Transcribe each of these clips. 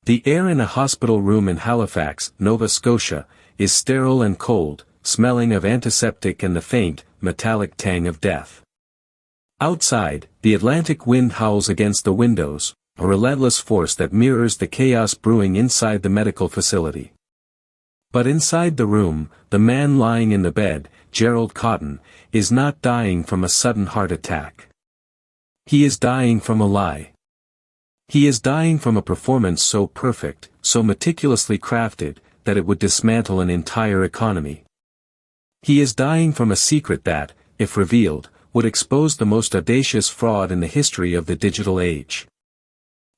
The air in a hospital room in Halifax, Nova Scotia, is sterile and cold, smelling of antiseptic and the faint, metallic tang of death. Outside, the Atlantic wind howls against the windows, a relentless force that mirrors the chaos brewing inside the medical facility. But inside the room, the man lying in the bed, Gerald Cotten, is not dying from a sudden heart attack. He is dying from a lie. He is dying from a performance so perfect, so meticulously crafted, that it would dismantle an entire economy. He is dying from a secret that, if revealed, would expose the most audacious fraud in the history of the digital age.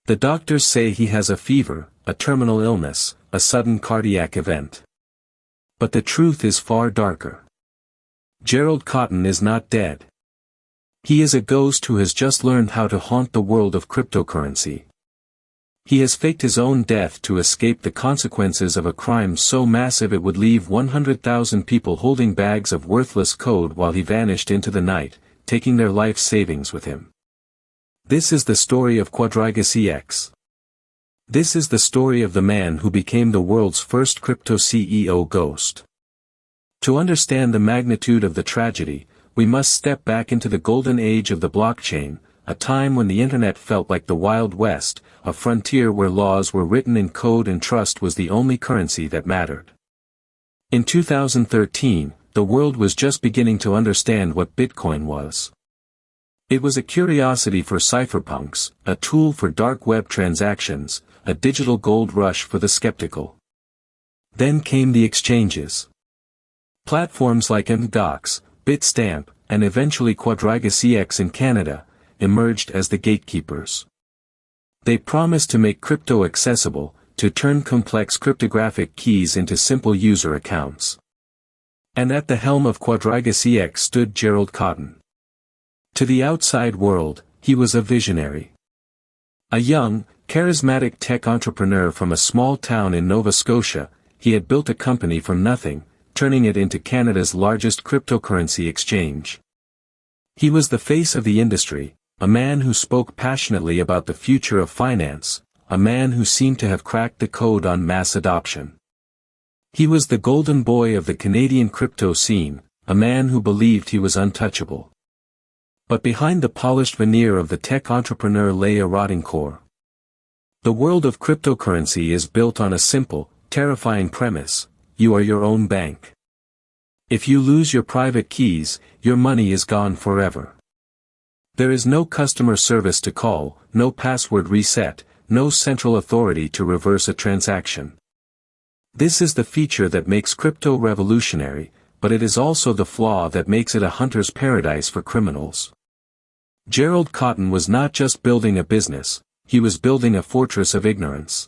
The doctors say he has a fever, a terminal illness, a sudden cardiac event. But the truth is far darker. Gerald Cotten is not dead. He is a ghost who has just learned how to haunt the world of cryptocurrency. He has faked his own death to escape the consequences of a crime so massive it would leave 100,000 people holding bags of worthless code while he vanished into the night, taking their life savings with him. This is the story of QuadrigaCX. This is the story of the man who became the world's first crypto CEO ghost. To understand the magnitude of the tragedy, we must step back into the golden age of the blockchain, a time when the internet felt like the Wild West, a frontier where laws were written in code and trust was the only currency that mattered. In 2013, the world was just beginning to understand what Bitcoin was. It was a curiosity for cypherpunks, a tool for dark web transactions, a digital gold rush for the skeptical. Then came the exchanges. Platforms like MDocs, Bitstamp, and eventually QuadrigaCX in Canada, emerged as the gatekeepers. They promised to make crypto accessible, to turn complex cryptographic keys into simple user accounts. And at the helm of QuadrigaCX stood Gerald Cotten. To the outside world, he was a visionary. A young, charismatic tech entrepreneur from a small town in Nova Scotia, he had built a company from nothing, turning it into Canada's largest cryptocurrency exchange. He was the face of the industry, a man who spoke passionately about the future of finance, a man who seemed to have cracked the code on mass adoption. He was the golden boy of the Canadian crypto scene, a man who believed he was untouchable. But behind the polished veneer of the tech entrepreneur lay a rotting core. The world of cryptocurrency is built on a simple, terrifying premise: you are your own bank. If you lose your private keys, your money is gone forever. There is no customer service to call, no password reset, no central authority to reverse a transaction. This is the feature that makes crypto revolutionary, but it is also the flaw that makes it a hunter's paradise for criminals. Gerald Cotten was not just building a business, he was building a fortress of ignorance.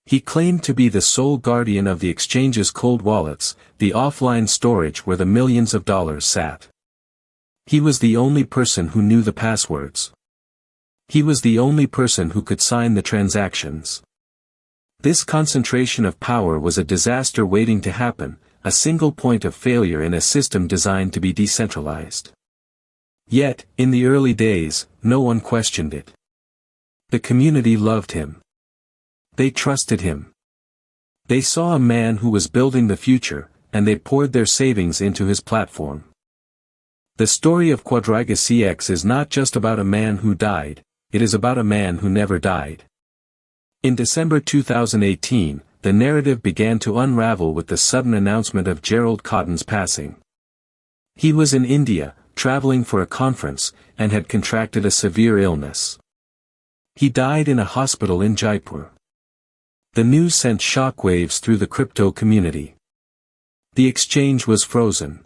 He claimed to be the sole guardian of the exchange's cold wallets, the offline storage where the millions of dollars sat. He was the only person who knew the passwords. He was the only person who could sign the transactions. This concentration of power was a disaster waiting to happen, a single point of failure in a system designed to be decentralized. Yet, in the early days, no one questioned it. The community loved him. They trusted him. They saw a man who was building the future, and they poured their savings into his platform. The story of QuadrigaCX is not just about a man who died, it is about a man who never died. In December 2018, the narrative began to unravel with the sudden announcement of Gerald Cotten's passing. He was in India, traveling for a conference, and had contracted a severe illness. He died in a hospital in Jaipur. The news sent shockwaves through the crypto community. The exchange was frozen.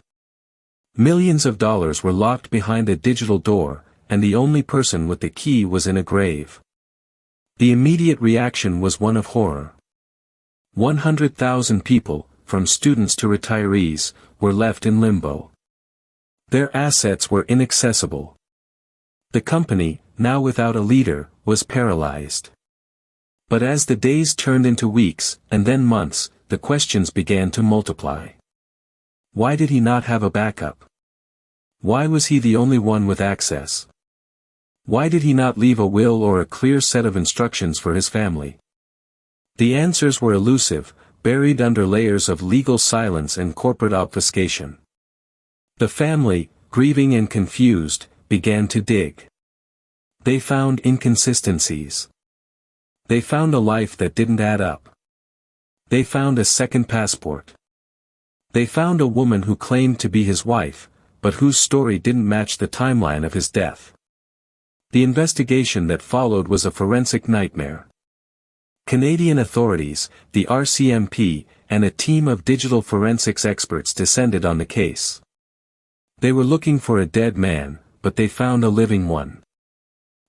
Millions of dollars were locked behind a digital door, and the only person with the key was in a grave. The immediate reaction was one of horror. 100,000 people, from students to retirees, were left in limbo. Their assets were inaccessible. The company, now without a leader, was paralyzed. But as the days turned into weeks, and then months, the questions began to multiply. Why did he not have a backup? Why was he the only one with access? Why did he not leave a will or a clear set of instructions for his family? The answers were elusive, buried under layers of legal silence and corporate obfuscation. The family, grieving and confused, began to dig. They found inconsistencies. They found a life that didn't add up. They found a second passport. They found a woman who claimed to be his wife, but whose story didn't match the timeline of his death. The investigation that followed was a forensic nightmare. Canadian authorities, the RCMP, and a team of digital forensics experts descended on the case. They were looking for a dead man, but they found a living one.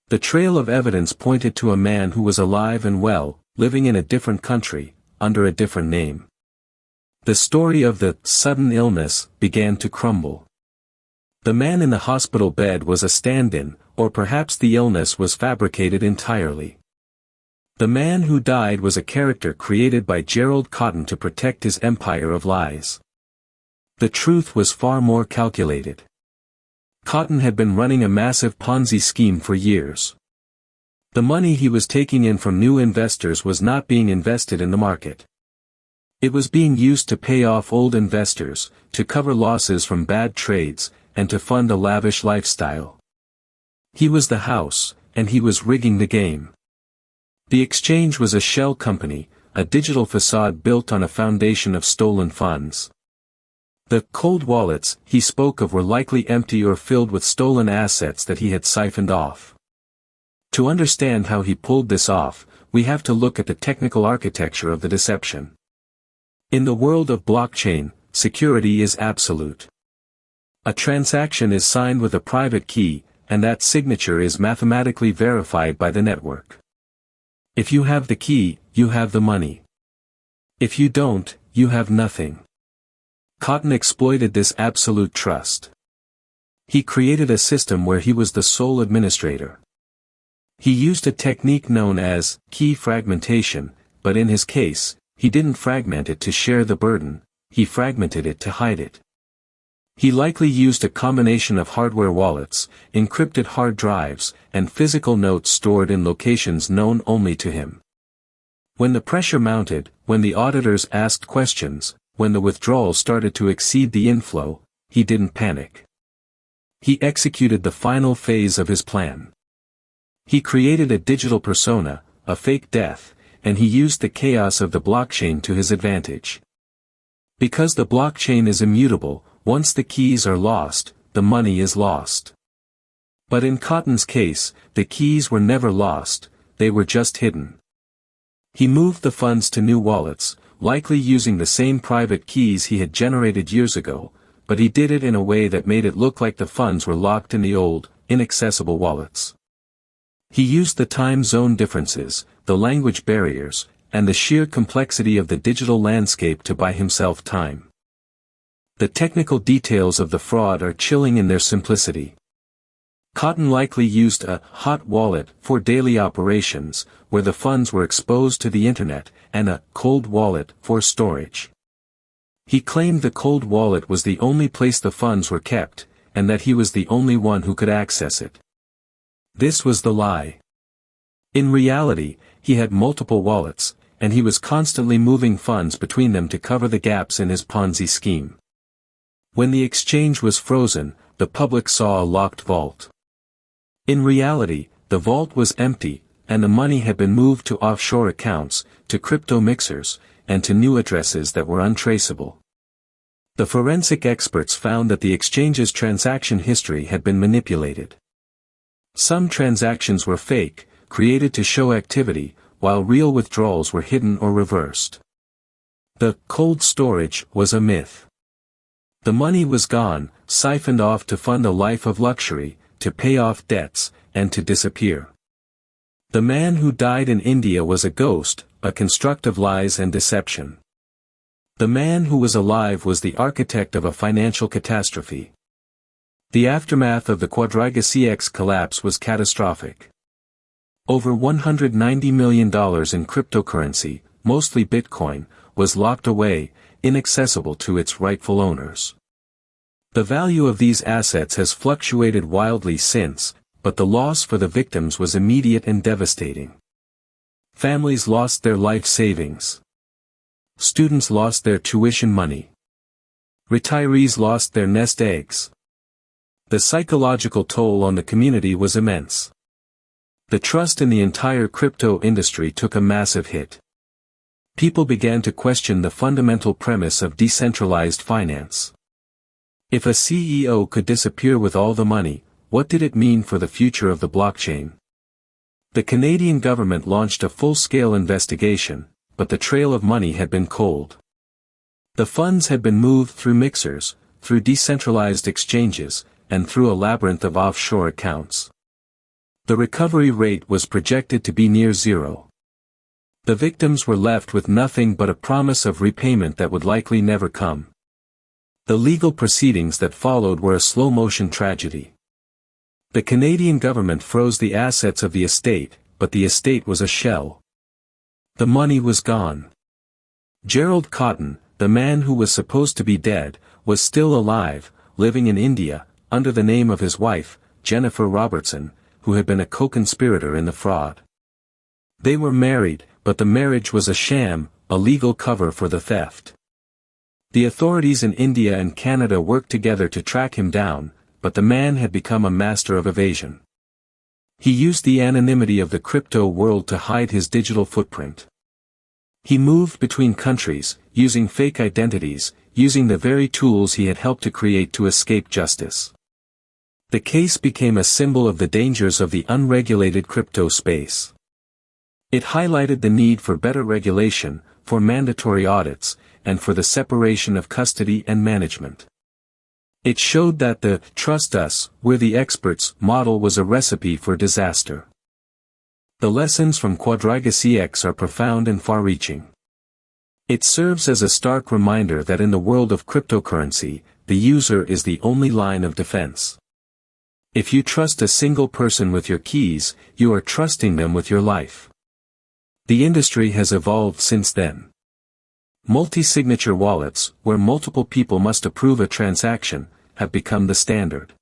The trail of evidence pointed to a man who was alive and well, living in a different country, under a different name. The story of the sudden illness began to crumble. The man in the hospital bed was a stand-in, or perhaps the illness was fabricated entirely. The man who died was a character created by Gerald Cotten to protect his empire of lies. The truth was far more calculated. Cotten had been running a massive Ponzi scheme for years. The money he was taking in from new investors was not being invested in the market. It was being used to pay off old investors, to cover losses from bad trades, and to fund a lavish lifestyle. He was the house, and he was rigging the game. The exchange was a shell company, a digital facade built on a foundation of stolen funds. The cold wallets he spoke of were likely empty or filled with stolen assets that he had siphoned off. To understand how he pulled this off, we have to look at the technical architecture of the deception. In the world of blockchain, security is absolute. A transaction is signed with a private key, and that signature is mathematically verified by the network. If you have the key, you have the money. If you don't, you have nothing. Cotten exploited this absolute trust. He created a system where he was the sole administrator. He used a technique known as key fragmentation, but in his case, he didn't fragment it to share the burden, he fragmented it to hide it. He likely used a combination of hardware wallets, encrypted hard drives, and physical notes stored in locations known only to him. When the pressure mounted, when the auditors asked questions, when the withdrawal started to exceed the inflow, he didn't panic. He executed the final phase of his plan. He created a digital persona, a fake death, and he used the chaos of the blockchain to his advantage. Because the blockchain is immutable, once the keys are lost, the money is lost. But in Cotten's case, the keys were never lost, they were just hidden. He moved the funds to new wallets, likely using the same private keys he had generated years ago, but he did it in a way that made it look like the funds were locked in the old, inaccessible wallets. He used the time zone differences, the language barriers, and the sheer complexity of the digital landscape to buy himself time. The technical details of the fraud are chilling in their simplicity. Cotten likely used a hot wallet for daily operations, where the funds were exposed to the internet, and a cold wallet for storage. He claimed the cold wallet was the only place the funds were kept, and that he was the only one who could access it. This was the lie. In reality, he had multiple wallets, and he was constantly moving funds between them to cover the gaps in his Ponzi scheme. When the exchange was frozen, the public saw a locked vault. In reality, the vault was empty, and the money had been moved to offshore accounts, to crypto mixers, and to new addresses that were untraceable. The forensic experts found that the exchange's transaction history had been manipulated. Some transactions were fake, created to show activity, while real withdrawals were hidden or reversed. The cold storage was a myth. The money was gone, siphoned off to fund a life of luxury, to pay off debts, and to disappear. The man who died in India was a ghost, a construct of lies and deception. The man who was alive was the architect of a financial catastrophe. The aftermath of the QuadrigaCX collapse was catastrophic. Over $190 million in cryptocurrency, mostly Bitcoin, was locked away, inaccessible to its rightful owners. The value of these assets has fluctuated wildly since, but the loss for the victims was immediate and devastating. Families lost their life savings. Students lost their tuition money. Retirees lost their nest eggs. The psychological toll on the community was immense. The trust in the entire crypto industry took a massive hit. People began to question the fundamental premise of decentralized finance. If a CEO could disappear with all the money, what did it mean for the future of the blockchain? The Canadian government launched a full-scale investigation, but the trail of money had been cold. The funds had been moved through mixers, through decentralized exchanges, and through a labyrinth of offshore accounts. The recovery rate was projected to be near zero. The victims were left with nothing but a promise of repayment that would likely never come. The legal proceedings that followed were a slow-motion tragedy. The Canadian government froze the assets of the estate, but the estate was a shell. The money was gone. Gerald Cotten, the man who was supposed to be dead, was still alive, living in India, under the name of his wife, Jennifer Robertson, who had been a co-conspirator in the fraud. They were married, but the marriage was a sham, a legal cover for the theft. The authorities in India and Canada worked together to track him down, but the man had become a master of evasion. He used the anonymity of the crypto world to hide his digital footprint. He moved between countries, using fake identities, using the very tools he had helped to create to escape justice. The case became a symbol of the dangers of the unregulated crypto space. It highlighted the need for better regulation, for mandatory audits, and for the separation of custody and management. It showed that the "trust us, we're the experts" model was a recipe for disaster. The lessons from QuadrigaCX are profound and far-reaching. It serves as a stark reminder that in the world of cryptocurrency, the user is the only line of defense. If you trust a single person with your keys, you are trusting them with your life. The industry has evolved since then. Multi-signature wallets, where multiple people must approve a transaction, have become the standard.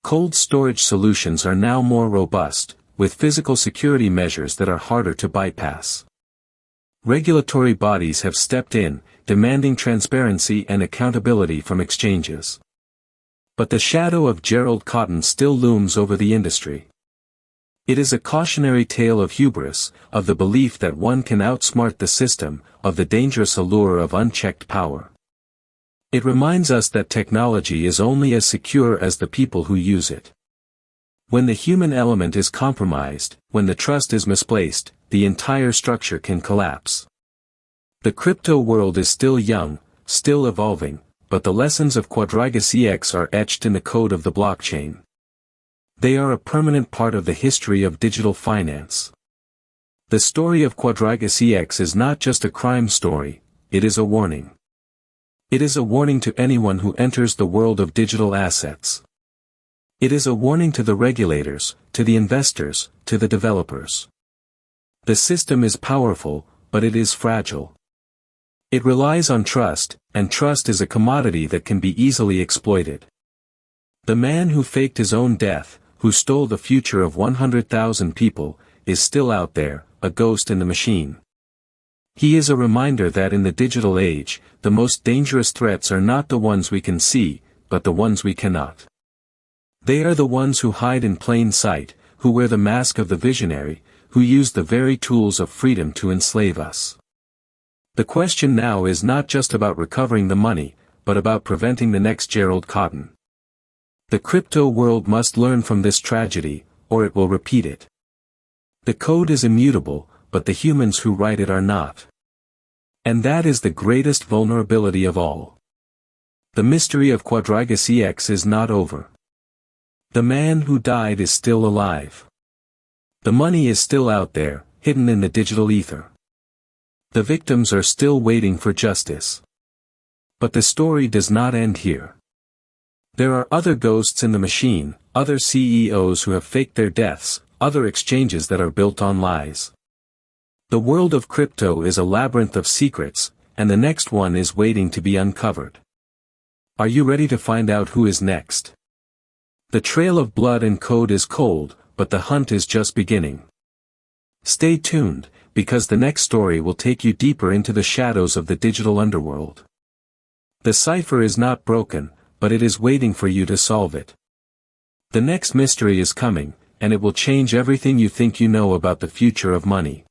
Cold storage solutions are now more robust, with physical security measures that are harder to bypass. Regulatory bodies have stepped in, demanding transparency and accountability from exchanges. But the shadow of Gerald Cotten still looms over the industry. It is a cautionary tale of hubris, of the belief that one can outsmart the system, of the dangerous allure of unchecked power. It reminds us that technology is only as secure as the people who use it. When the human element is compromised, when the trust is misplaced, the entire structure can collapse. The crypto world is still young, still evolving, but the lessons of QuadrigaCX are etched in the code of the blockchain. They are a permanent part of the history of digital finance. The story of QuadrigaCX is not just a crime story, it is a warning. It is a warning to anyone who enters the world of digital assets. It is a warning to the regulators, to the investors, to the developers. The system is powerful, but it is fragile. It relies on trust, and trust is a commodity that can be easily exploited. The man who faked his own death, who stole the future of 100,000 people, is still out there, a ghost in the machine. He is a reminder that in the digital age, the most dangerous threats are not the ones we can see, but the ones we cannot. They are the ones who hide in plain sight, who wear the mask of the visionary, who use the very tools of freedom to enslave us. The question now is not just about recovering the money, but about preventing the next Gerald Cotten. The crypto world must learn from this tragedy, or it will repeat it. The code is immutable, but the humans who write it are not. And that is the greatest vulnerability of all. The mystery of QuadrigaCX is not over. The man who died is still alive. The money is still out there, hidden in the digital ether. The victims are still waiting for justice. But the story does not end here. There are other ghosts in the machine, other CEOs who have faked their deaths, other exchanges that are built on lies. The world of crypto is a labyrinth of secrets, and the next one is waiting to be uncovered. Are you ready to find out who is next? The trail of blood and code is cold, but the hunt is just beginning. Stay tuned, because the next story will take you deeper into the shadows of the digital underworld. The cipher is not broken, but it is waiting for you to solve it. The next mystery is coming, and it will change everything you think you know about the future of money.